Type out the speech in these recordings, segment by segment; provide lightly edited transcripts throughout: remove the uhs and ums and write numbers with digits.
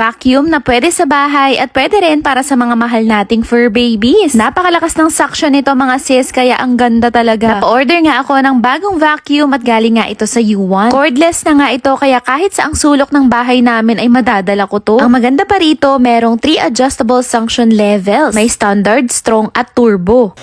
vacuum na pwede sa bahay at pwede rin para sa mga mahal nating fur babies. Napakalakas ng suction nito mga sis, kaya ang ganda talaga. Napa-order nga ako ng bagong vacuum at galing nga ito sa U1. Cordless na nga ito, kaya kahit sa ang sulok ng bahay namin ay madadala ko to. Ang maganda pa rito, merong 3 adjustable suction levels. May standard, strong at turbo.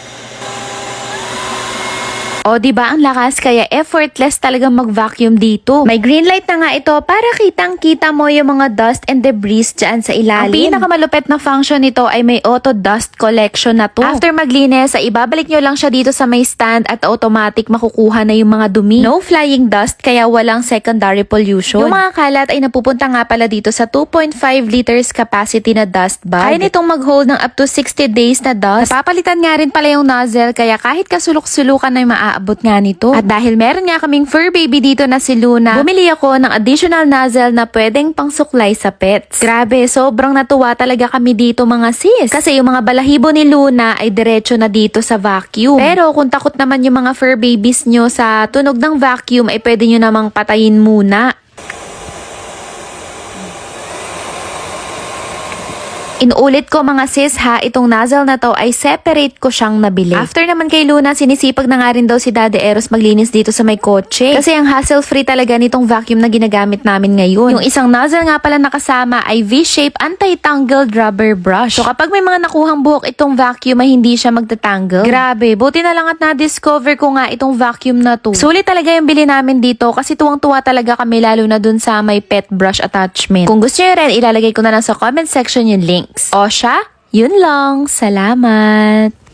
O diba ang lakas, kaya effortless talagang mag-vacuum dito. May green light na nga ito para kitang-kita mo yung mga dust and debris dyan sa ilalim. Ang pinakamalupit na function nito ay may auto dust collection na to. After maglinis, ay ibabalik nyo lang siya dito sa may stand at automatic makukuha na yung mga dumi. No flying dust, kaya walang secondary pollution. Yung mga kalat ay napupunta nga pala dito sa 2.5 liters capacity na dust bag. Kaya nitong mag-hold ng up to 60 days na dust. Napapalitan nga rin pala yung nozzle, kaya kahit kasulok-sulukan na maaabot nga nito. At dahil meron nga kaming fur baby dito na si Luna, bumili ako ng additional nozzle na pwedeng pangsuklay sa pets. Grabe, sobrang natuwa talaga kami dito mga sis. Kasi yung mga balahibo ni Luna ay diretso na dito sa vacuum. Pero kung takot naman yung mga fur babies nyo sa tunog ng vacuum, ay pwede nyo namang patayin muna. Inulit ko mga sis ha, itong nozzle na to ay separate ko siyang nabili. After naman kay Luna, sinisipag na nga rin daw si Daddy Eros maglinis dito sa may kotse. Kasi ang hassle-free talaga nitong vacuum na ginagamit namin ngayon. Yung isang nozzle nga pala nakasama ay V-shape anti-tangled rubber brush. So kapag may mga nakuhang buhok itong vacuum ay hindi siya magtatangle. Grabe, buti na lang at na-discover ko nga itong vacuum na to. Sulit talaga yung bili namin dito kasi tuwang-tuwa talaga kami lalo na dun sa may pet brush attachment. Kung gusto nyo rin, ilalagay ko na lang sa comment section yung link. O siya, yun lang. Salamat!